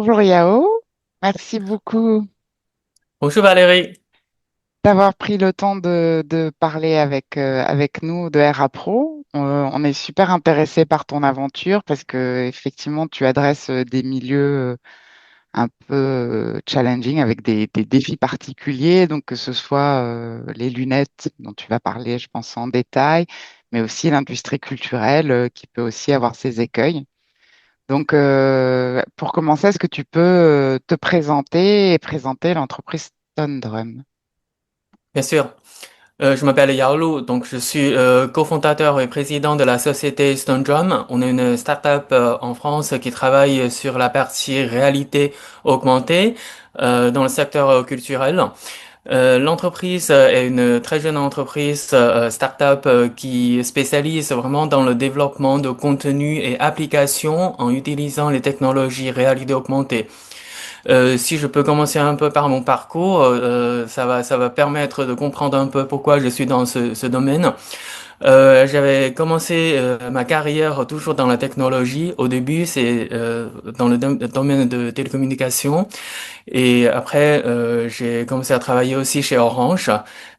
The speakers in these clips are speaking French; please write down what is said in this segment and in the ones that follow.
Bonjour Yao, merci beaucoup Bonjour Valérie. d'avoir pris le temps de parler avec nous de RA Pro. On est super intéressé par ton aventure parce que effectivement tu adresses des milieux un peu challenging avec des défis particuliers, donc que ce soit les lunettes dont tu vas parler, je pense en détail, mais aussi l'industrie culturelle qui peut aussi avoir ses écueils. Donc, pour commencer, est-ce que tu peux te présenter et présenter l'entreprise Stone Drum? Bien sûr, je m'appelle Yao Lu, donc je suis cofondateur et président de la société Stone Drum. On est une start-up en France qui travaille sur la partie réalité augmentée dans le secteur culturel. L'entreprise est une très jeune entreprise start-up qui spécialise vraiment dans le développement de contenus et applications en utilisant les technologies réalité augmentée. Si je peux commencer un peu par mon parcours, ça va permettre de comprendre un peu pourquoi je suis dans ce domaine. J'avais commencé ma carrière toujours dans la technologie. Au début, c'est dans le domaine de télécommunications. Et après, j'ai commencé à travailler aussi chez Orange,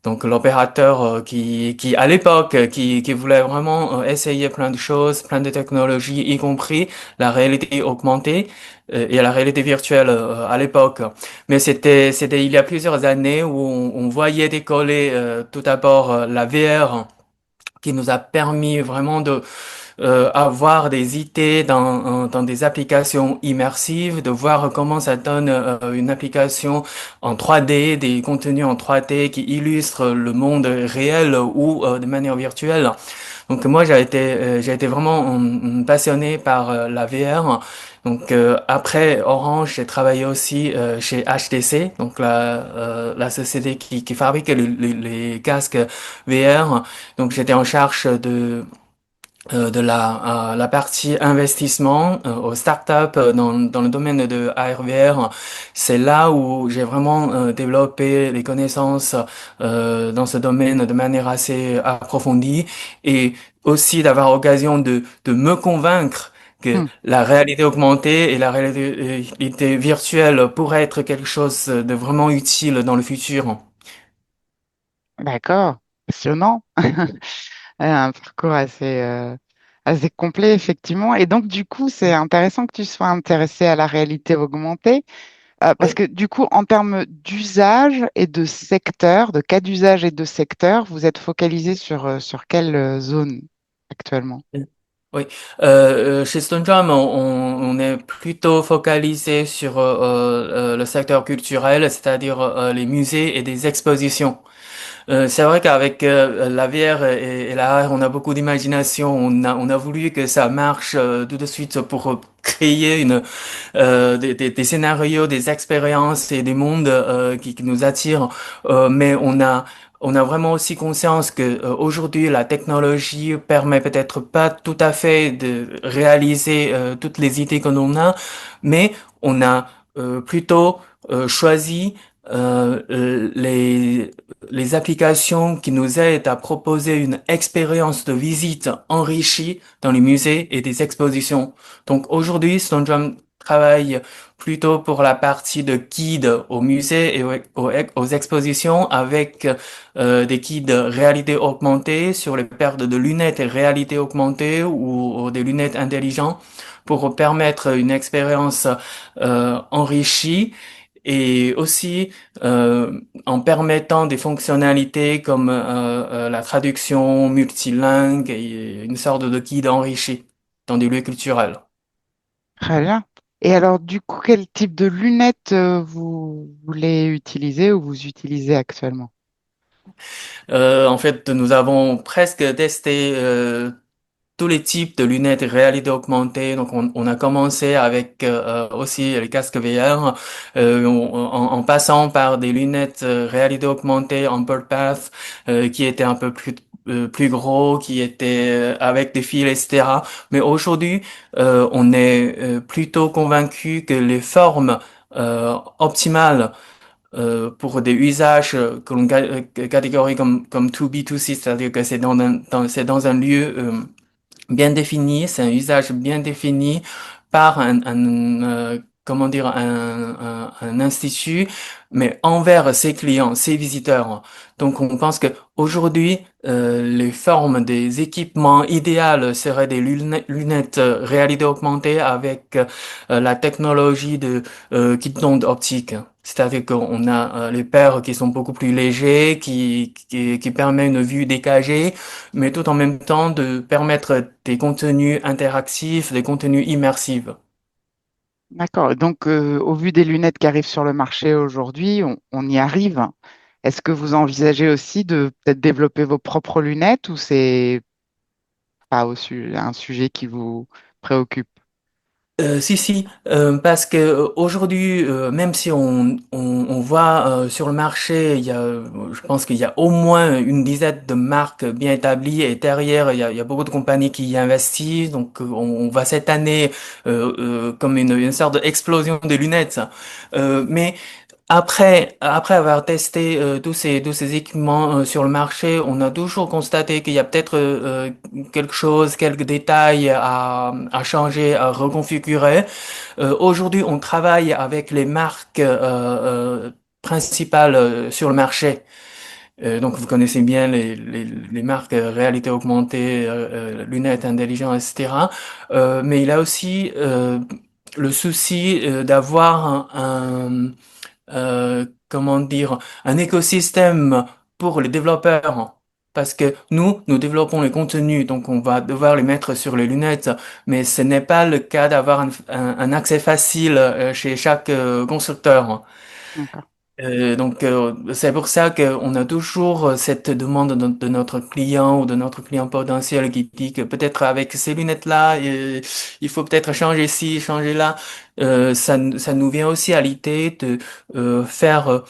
donc l'opérateur qui à l'époque, qui voulait vraiment essayer plein de choses, plein de technologies, y compris la réalité augmentée et la réalité virtuelle à l'époque. Mais c'était il y a plusieurs années où on voyait décoller tout d'abord la VR qui nous a permis vraiment de avoir des idées dans des applications immersives, de voir comment ça donne une application en 3D, des contenus en 3D qui illustrent le monde réel ou de manière virtuelle. Donc moi j'ai été vraiment passionné par la VR. Donc après Orange, j'ai travaillé aussi chez HTC, donc la société qui fabrique les casques VR. Donc j'étais en charge de la partie investissement aux startups dans le domaine de AR/VR. C'est là où j'ai vraiment développé les connaissances dans ce domaine de manière assez approfondie et aussi d'avoir l'occasion de me convaincre que Hmm, la réalité augmentée et la réalité virtuelle pourraient être quelque chose de vraiment utile dans le futur. d'accord, passionnant. Un parcours assez complet, effectivement. Et donc, du coup, c'est intéressant que tu sois intéressé à la réalité augmentée, parce Oui. que du coup, en termes d'usage et de secteur, de cas d'usage et de secteur, vous êtes focalisé sur quelle zone actuellement? Oui, chez Stone Drum, on est plutôt focalisé sur le secteur culturel, c'est-à-dire les musées et des expositions. C'est vrai qu'avec la VR et la AR, on a beaucoup d'imagination. On a voulu que ça marche tout de suite pour créer des scénarios, des expériences et des mondes qui nous attirent. Mais on a vraiment aussi conscience que aujourd'hui la technologie permet peut-être pas tout à fait de réaliser toutes les idées que l'on a, mais on a plutôt choisi les applications qui nous aident à proposer une expérience de visite enrichie dans les musées et des expositions. Donc aujourd'hui, Stone travaille plutôt pour la partie de guide au musée et aux expositions avec des guides réalité augmentée sur les paires de lunettes et réalité augmentée ou des lunettes intelligentes pour permettre une expérience enrichie et aussi en permettant des fonctionnalités comme la traduction multilingue et une sorte de guide enrichi dans des lieux culturels. Très bien. Et alors, du coup, quel type de lunettes vous voulez utiliser ou vous utilisez actuellement? En fait, nous avons presque testé tous les types de lunettes réalité augmentée. Donc, on a commencé avec aussi les casques VR, en passant par des lunettes réalité augmentée en Bird Path, qui étaient un peu plus gros, qui étaient avec des fils, etc. Mais aujourd'hui, on est plutôt convaincu que les formes optimales pour des usages que l'on catégorise comme 2B2C, c'est-à-dire que c'est dans un lieu bien défini, c'est un usage bien défini par un comment dire, un institut, mais envers ses clients, ses visiteurs. Donc, on pense que aujourd'hui, les formes des équipements idéales seraient des lunettes réalité augmentée avec la technologie de kit d'onde optique. C'est-à-dire qu'on a les paires qui sont beaucoup plus légers, qui permet une vue dégagée, mais tout en même temps de permettre des contenus interactifs, des contenus immersifs. D'accord. Donc, au vu des lunettes qui arrivent sur le marché aujourd'hui, on y arrive. Est-ce que vous envisagez aussi de peut-être développer vos propres lunettes ou c'est pas un sujet qui vous préoccupe? Si, parce que aujourd'hui, même si on voit sur le marché, je pense qu'il y a au moins une dizaine de marques bien établies et derrière, il y a beaucoup de compagnies qui y investissent. Donc, on voit cette année comme une sorte d'explosion des lunettes. Mais après avoir testé tous ces équipements sur le marché, on a toujours constaté qu'il y a peut-être quelque chose, quelques détails à changer, à reconfigurer. Aujourd'hui, on travaille avec les marques principales sur le marché. Donc, vous connaissez bien les marques réalité augmentée, lunettes intelligentes, etc. Mais il a aussi le souci d'avoir comment dire, un écosystème pour les développeurs. Parce que nous développons les contenus, donc on va devoir les mettre sur les lunettes, mais ce n'est pas le cas d'avoir un accès facile chez chaque constructeur. D'accord. C'est pour ça qu'on a toujours cette demande de notre client ou de notre client potentiel qui dit que peut-être avec ces lunettes-là, il faut peut-être changer ci, changer là. Ça nous vient aussi à l'idée de faire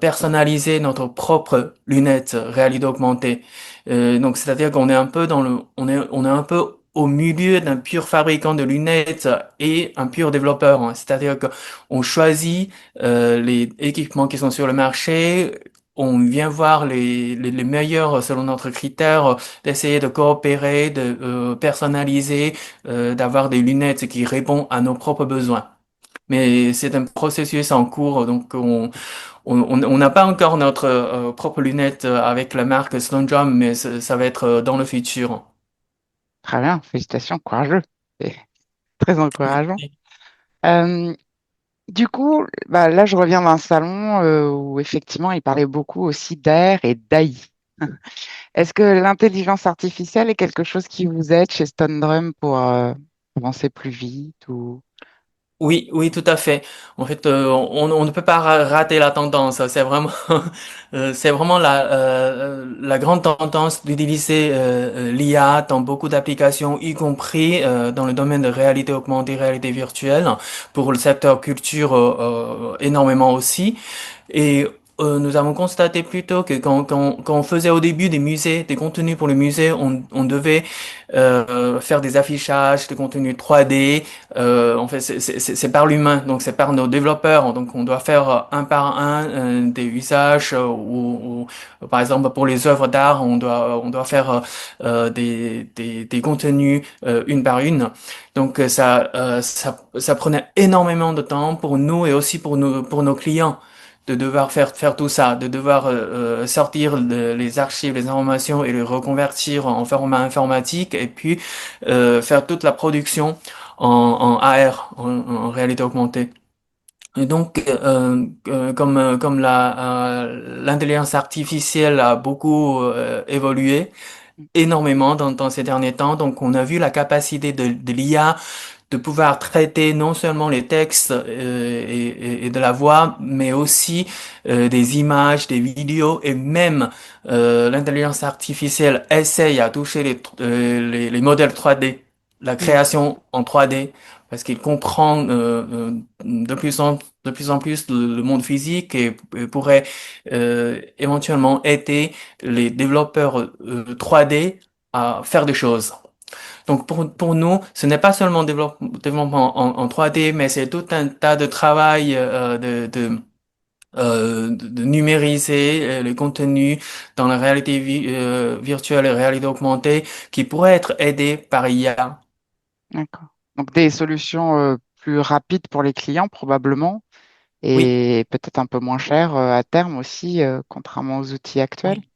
personnaliser notre propre lunette réalité augmentée. Donc c'est-à-dire qu'on est un peu on est un peu au milieu d'un pur fabricant de lunettes et un pur développeur, hein. C'est-à-dire qu'on choisit les équipements qui sont sur le marché. On vient voir les meilleurs selon notre critère, d'essayer de coopérer, de personnaliser, d'avoir des lunettes qui répondent à nos propres besoins. Mais c'est un processus en cours, donc on n'a pas encore notre propre lunette avec la marque Stone Drum, mais ça va être dans le futur. Très bien. Félicitations, courageux. C'est très encourageant. Euh, du coup, bah, là, je reviens d'un salon où effectivement, il parlait beaucoup aussi d'air et d'AI. Est-ce que l'intelligence artificielle est quelque chose qui vous aide chez Stone Drum pour avancer plus vite ou... Oui, oui, tout à fait. En fait, on ne peut pas rater la tendance. C'est vraiment, c'est vraiment la grande tendance d'utiliser l'IA dans beaucoup d'applications, y compris dans le domaine de réalité augmentée, réalité virtuelle, pour le secteur culture énormément aussi. Et nous avons constaté plutôt que quand on faisait au début des musées, des contenus pour les musées, on devait faire des affichages, des contenus 3D. En fait, c'est par l'humain, donc c'est par nos développeurs. Donc on doit faire un par un des usages par exemple pour les œuvres d'art, on doit faire des contenus une par une. Donc ça prenait énormément de temps pour nous et aussi pour nos clients de devoir faire tout ça, de devoir sortir les archives, les informations et les reconvertir en format informatique et puis faire toute la production en AR, en réalité augmentée. Et donc, comme l'intelligence artificielle a beaucoup évolué, énormément dans ces derniers temps. Donc, on a vu la capacité de l'IA de pouvoir traiter non seulement les textes et de la voix, mais aussi des images, des vidéos et même l'intelligence artificielle essaye à toucher les modèles 3D, la Mm. création en 3D, parce qu'il comprend de plus en plus le monde physique et pourrait éventuellement aider les développeurs 3D à faire des choses. Donc pour nous, ce n'est pas seulement développement en 3D, mais c'est tout un tas de travail de numériser les contenus dans la réalité virtuelle et réalité augmentée qui pourrait être aidé par IA. D'accord. Donc des solutions plus rapide pour les clients probablement Oui, et peut-être un peu moins cher à terme aussi, contrairement aux outils actuels. oui.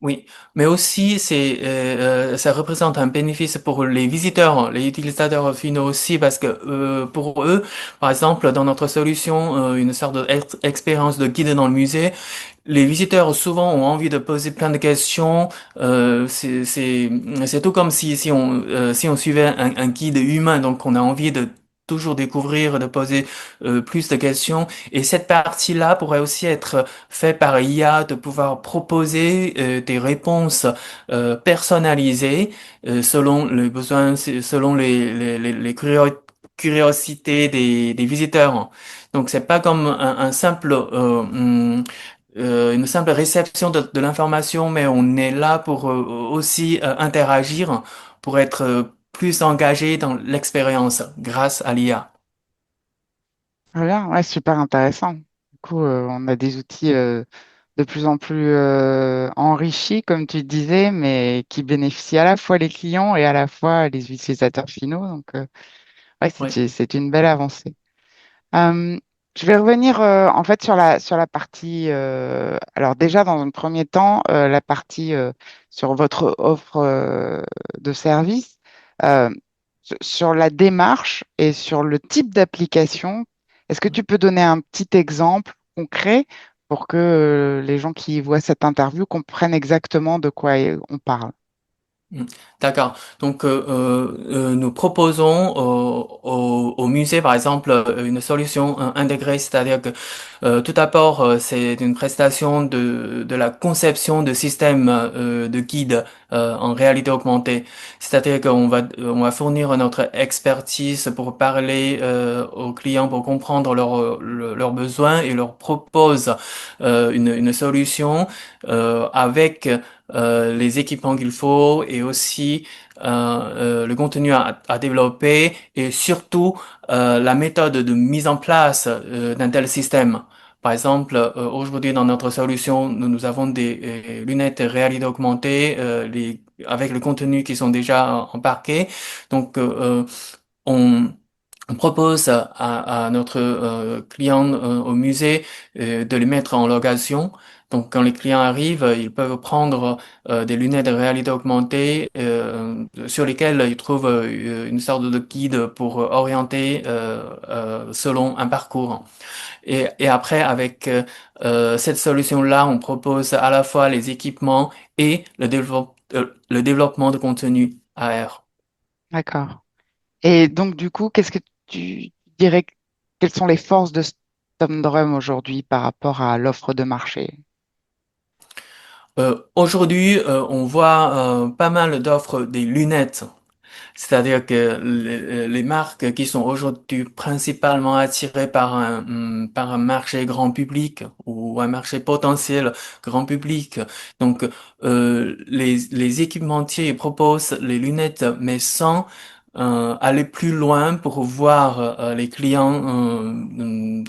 Oui, mais aussi ça représente un bénéfice pour les visiteurs, les utilisateurs finaux aussi, parce que pour eux, par exemple, dans notre solution, une sorte d'expérience de guide dans le musée, les visiteurs souvent ont envie de poser plein de questions. C'est tout comme si on suivait un guide humain, donc on a envie de toujours découvrir, de poser plus de questions. Et cette partie-là pourrait aussi être faite par IA, de pouvoir proposer des réponses personnalisées selon les besoins, selon les curiosités des visiteurs. Donc c'est pas comme un simple une simple réception de l'information, mais on est là pour aussi interagir, pour être plus engagé dans l'expérience grâce à l'IA. Voilà, ouais, super intéressant. Du coup, on a des outils de plus en plus enrichis, comme tu disais, mais qui bénéficient à la fois les clients et à la fois les utilisateurs finaux. Donc, ouais, Oui. c'est une belle avancée. Euh, je vais revenir en fait sur la partie. Alors déjà, dans un premier temps, la partie sur votre offre de service, euh, sur la démarche et sur le type d'application. Est-ce que tu peux donner un petit exemple concret pour que les gens qui voient cette interview comprennent exactement de quoi on parle? Mm. D'accord. Donc, nous proposons au musée, par exemple, une solution intégrée, c'est-à-dire que tout d'abord, c'est une prestation de la conception de systèmes de guide en réalité augmentée. C'est-à-dire on va fournir notre expertise pour parler aux clients, pour comprendre leurs besoins et leur propose une solution avec les équipements qu'il faut et aussi le contenu à développer et surtout la méthode de mise en place d'un tel système. Par exemple, aujourd'hui dans notre solution, nous avons des lunettes réalité augmentée avec le contenu qui sont déjà embarqués. Donc, on, on propose à notre client au musée de les mettre en location. Donc, quand les clients arrivent, ils peuvent prendre des lunettes de réalité augmentée sur lesquelles ils trouvent une sorte de guide pour orienter selon un parcours. Et après, avec cette solution-là, on propose à la fois les équipements et le développement de contenu AR. D'accord. Et donc, du coup, qu'est-ce que tu dirais, quelles sont les forces de Stomdrum aujourd'hui par rapport à l'offre de marché? Aujourd'hui, on voit pas mal d'offres des lunettes. C'est-à-dire que les marques qui sont aujourd'hui principalement attirées par un marché grand public ou un marché potentiel grand public. Donc, les équipementiers proposent les lunettes, mais sans aller plus loin pour voir les clients,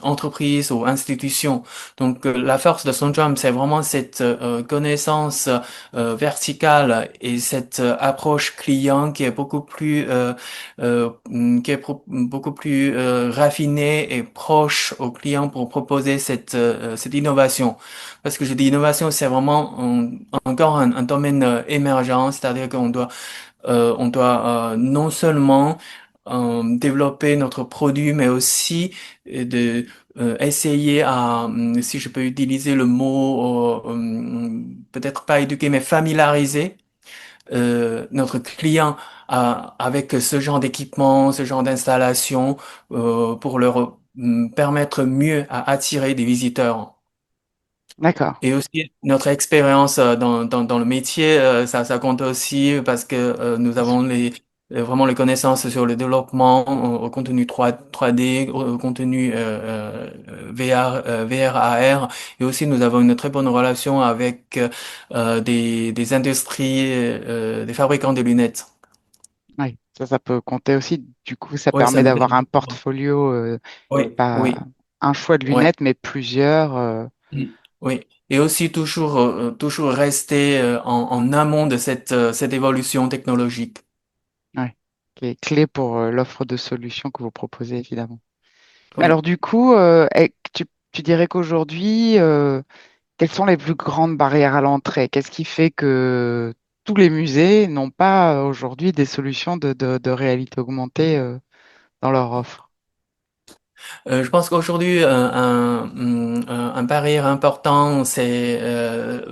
entreprises ou institutions. Donc, la force de Sonjam, c'est vraiment cette connaissance verticale et cette approche client qui est beaucoup plus raffinée et proche au client pour proposer cette innovation. Parce que je dis innovation, c'est vraiment encore un domaine émergent, c'est-à-dire on doit non seulement développer notre produit, mais aussi de essayer à, si je peux utiliser le mot, peut-être pas éduquer, mais familiariser notre client avec ce genre d'équipement, ce genre d'installation, pour leur permettre mieux à attirer des visiteurs. D'accord. Et aussi notre expérience dans le métier, ça compte aussi parce que nous avons vraiment les connaissances sur le développement au contenu 3D, au contenu VR, VR, AR. Et aussi nous avons une très bonne relation avec des industries, des fabricants de lunettes. Oui, ça peut compter aussi. Du coup, ça Oui, ça permet nous d'avoir aide un beaucoup. portfolio, Oui, pas oui, un choix de oui. lunettes, mais plusieurs. Mm. Oui, et aussi toujours rester en amont de cette évolution technologique. Ouais. qui est clé pour l'offre de solutions que vous proposez, évidemment. Mais alors, Oui. du coup, tu dirais qu'aujourd'hui, quelles sont les plus grandes barrières à l'entrée? Qu'est-ce qui fait que tous les musées n'ont pas aujourd'hui des solutions de réalité augmentée dans leur offre? Je pense qu'aujourd'hui, un barrière important, je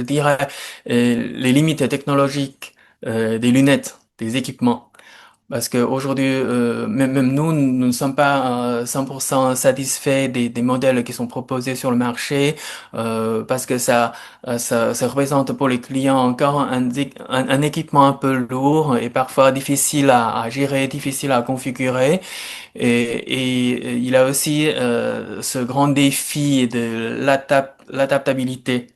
dirais, les limites technologiques des lunettes, des équipements. Parce qu'aujourd'hui, même nous, nous ne sommes pas 100% satisfaits des modèles qui sont proposés sur le marché, parce que ça représente pour les clients encore un équipement un peu lourd et parfois difficile à gérer, difficile à configurer. Et il a aussi ce grand défi de l'adaptabilité.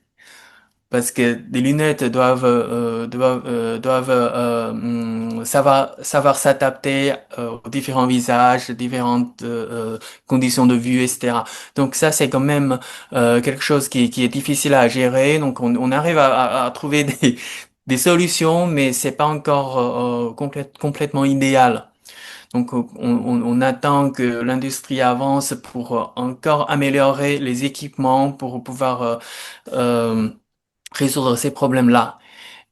Parce que des lunettes doivent savoir s'adapter aux différents visages, différentes conditions de vue, etc. Donc ça, c'est quand même quelque chose qui est difficile à gérer. Donc on arrive à trouver des solutions, mais c'est pas encore complètement idéal. Donc, on attend que l'industrie avance pour encore améliorer les équipements pour pouvoir euh, résoudre ces problèmes-là.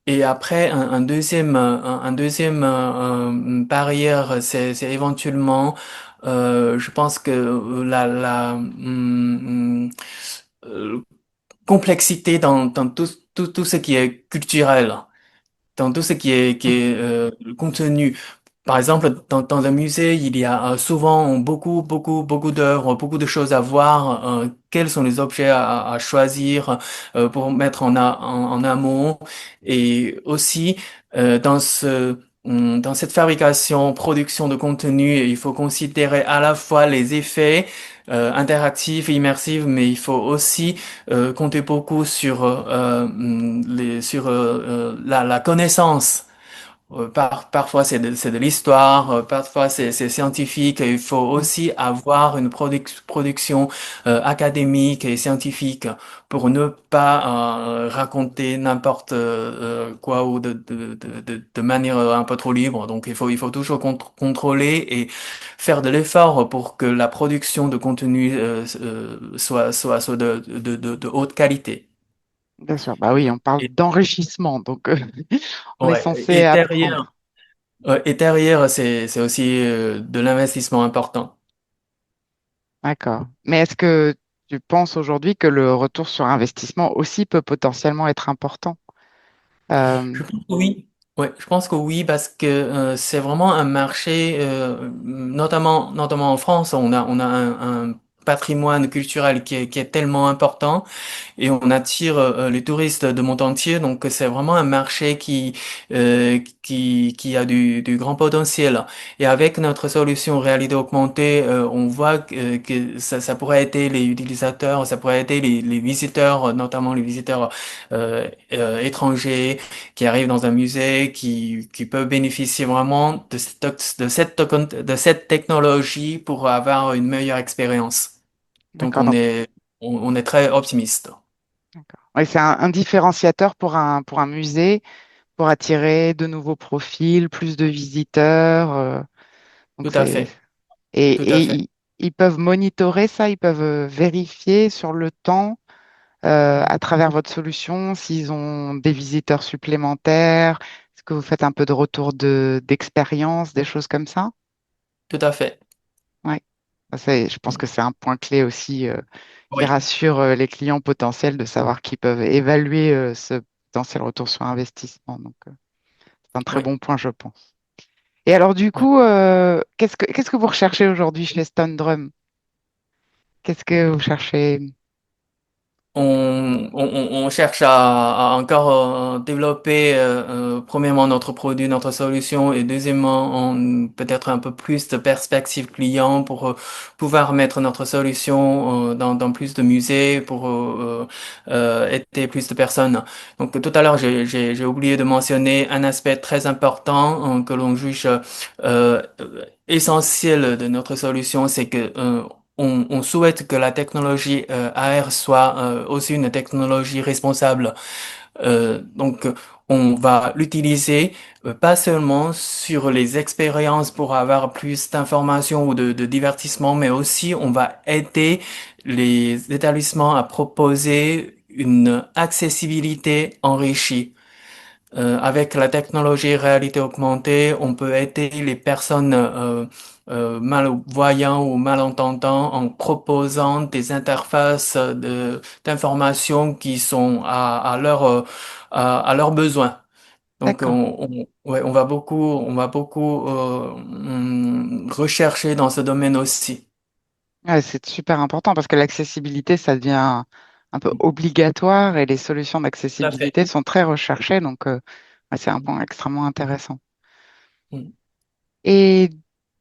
Et après, un deuxième barrière, c'est éventuellement, je pense que la complexité dans tout ce qui est culturel, dans tout ce qui est contenu. Par exemple, dans un musée, il y a souvent beaucoup d'œuvres, beaucoup de choses à voir. Quels sont les objets à choisir pour mettre en amont? Et aussi, dans cette fabrication, production de contenu, il faut considérer à la fois les effets interactifs et immersifs, mais il faut aussi compter beaucoup sur la connaissance. Parfois c'est de l'histoire, parfois c'est scientifique. Et il faut aussi avoir une production académique et scientifique pour ne pas raconter n'importe quoi ou de manière un peu trop libre. Donc il faut toujours contrôler et faire de l'effort pour que la production de contenu soit de haute qualité. Bien sûr, bah oui, on parle Et, d'enrichissement, donc on est ouais, censé apprendre. et derrière, c'est aussi de l'investissement important. D'accord. Mais est-ce que tu penses aujourd'hui que le retour sur investissement aussi peut potentiellement être important? Euh, Je pense que oui. Ouais, je pense que oui, parce que c'est vraiment un marché, notamment en France, on a un patrimoine culturel qui est tellement important et on attire les touristes de monde entier. Donc c'est vraiment un marché qui a du grand potentiel. Et avec notre solution réalité augmentée, on voit que ça pourrait aider les utilisateurs, ça pourrait aider les visiteurs, notamment les visiteurs étrangers qui arrivent dans un musée, qui peuvent bénéficier vraiment de cette technologie pour avoir une meilleure expérience. Donc d'accord, donc, on est très optimiste. d'accord. Oui, c'est un différenciateur pour un musée, pour attirer de nouveaux profils, plus de visiteurs. Donc Tout à c'est fait, et, tout à et fait. ils peuvent monitorer ça, ils peuvent vérifier sur le temps à travers votre solution s'ils ont des visiteurs supplémentaires. Est-ce que vous faites un peu de retour d'expérience, des choses comme ça? Tout à fait. Ouais. Je pense que c'est un point clé aussi qui Oui, rassure les clients potentiels de savoir qu'ils peuvent évaluer ce potentiel retour sur investissement. Donc, c'est un très oui, bon point, je pense. Et alors, du oui. coup, qu'est-ce que vous recherchez aujourd'hui chez Stone Drum? Qu'est-ce que vous cherchez? On cherche à encore développer premièrement notre produit, notre solution et deuxièmement peut-être un peu plus de perspective client pour pouvoir mettre notre solution dans plus de musées pour aider plus de personnes. Donc tout à l'heure j'ai oublié de mentionner un aspect très important que l'on juge euh, essentiel de notre solution, c'est que on souhaite que la technologie AR soit aussi une technologie responsable. Donc, on va l'utiliser pas seulement sur les expériences pour avoir plus d'informations ou de divertissement, mais aussi on va aider les établissements à proposer une accessibilité enrichie. Avec la technologie réalité augmentée, on peut aider les personnes malvoyantes ou malentendantes en proposant des interfaces d'informations qui sont à leurs besoins. Donc, D'accord. ouais, on va beaucoup rechercher dans ce domaine aussi. Ouais, c'est super important parce que l'accessibilité, ça devient un peu obligatoire et les solutions Tout à fait. d'accessibilité sont très recherchées. Donc, ouais, c'est un point extrêmement intéressant. Mm. Et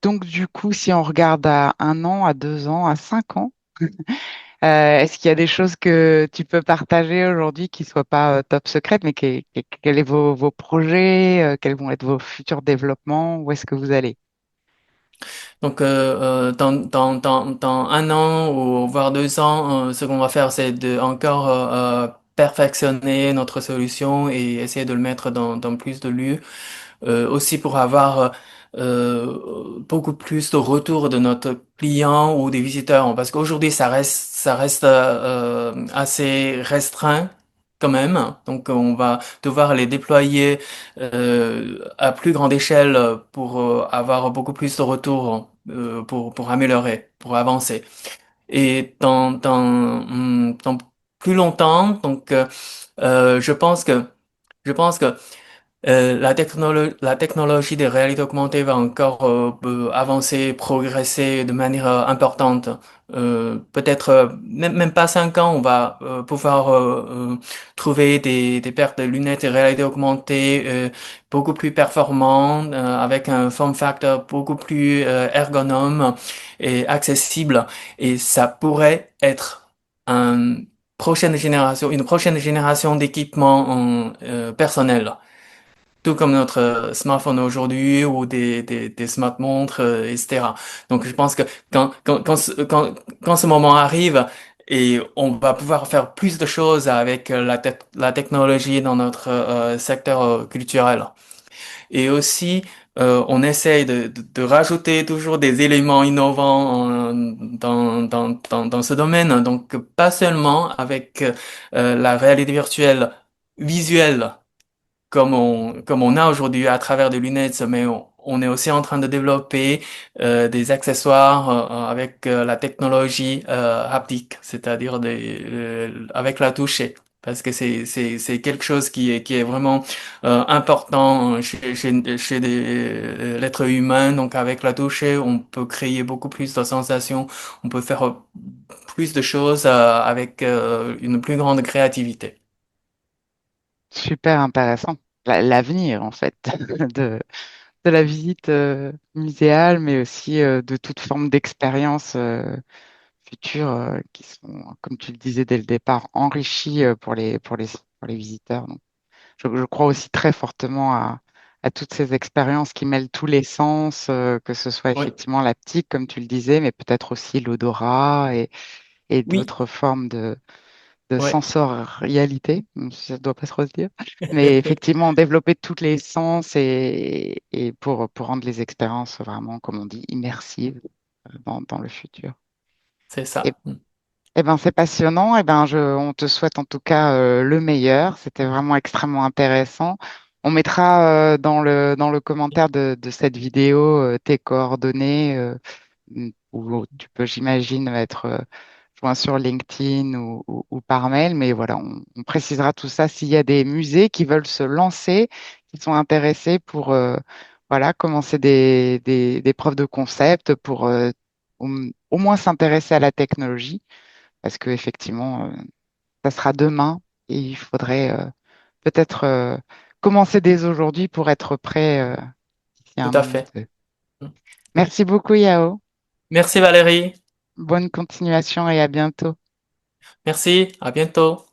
donc, du coup, si on regarde à 1 an, à 2 ans, à 5 ans, est-ce qu'il y a des choses que tu peux partager aujourd'hui qui ne soient pas top secrètes, mais quels sont vos projets, quels vont être vos futurs développements, où est-ce que vous allez? Donc, dans 1 an ou voire 2 ans, ce qu'on va faire, c'est de encore perfectionner notre solution et essayer de le mettre dans plus de lieux. Aussi pour avoir beaucoup plus de retours de notre client ou des visiteurs, parce qu'aujourd'hui ça reste assez restreint quand même. Donc on va devoir les déployer à plus grande échelle pour avoir beaucoup plus de retours pour améliorer, pour avancer. Et dans plus longtemps, donc je pense que la technologie de réalité augmentée va encore avancer, progresser de manière importante. Peut-être même pas 5 ans, on va pouvoir trouver des paires de lunettes de réalité augmentée beaucoup plus performantes, avec un form factor beaucoup plus ergonome et accessible. Et ça pourrait être une prochaine génération d'équipements personnels. Tout comme notre smartphone aujourd'hui ou des smart montres, etc. Donc, je pense que quand ce moment arrive et on va pouvoir faire plus de choses avec la technologie dans notre secteur culturel. Et aussi, on essaye de rajouter toujours des éléments innovants dans ce domaine. Donc, pas seulement avec la réalité virtuelle visuelle comme on a aujourd'hui à travers des lunettes, mais on est aussi en train de développer des accessoires avec la technologie haptique, c'est-à-dire avec la toucher. Parce que c'est quelque chose qui est vraiment important chez l'être humain. Donc avec la toucher, on peut créer beaucoup plus de sensations, on peut faire plus de choses avec une plus grande créativité. Super intéressant. L'avenir, en fait, de, de la visite muséale, mais aussi de toute forme d'expérience futures qui sont, comme tu le disais dès le départ, enrichies pour les visiteurs. Donc, je crois aussi très fortement à toutes ces expériences qui mêlent tous les sens, que ce soit Oui, effectivement l'aptique, comme tu le disais, mais peut-être aussi l'odorat et oui, d'autres formes de ouais. sensorialité, ça ne doit pas trop se dire, mais effectivement développer tous les sens et pour rendre les expériences vraiment, comme on dit, immersives dans le futur. C'est Et, ça. eh ben, c'est passionnant. On te souhaite en tout cas le meilleur. C'était vraiment extrêmement intéressant. On mettra dans le commentaire de cette vidéo tes coordonnées où tu peux, j'imagine, être joint sur LinkedIn ou par mail. Mais voilà, on précisera tout ça s'il y a des musées qui veulent se lancer, qui sont intéressés pour voilà, commencer des preuves de concept pour au moins s'intéresser à la technologie parce que effectivement, ça sera demain et il faudrait peut-être commencer dès aujourd'hui pour être prêt d'ici Tout un à an ou fait. deux. Merci beaucoup, Yao. Merci Valérie. Bonne continuation et à bientôt. Merci. À bientôt.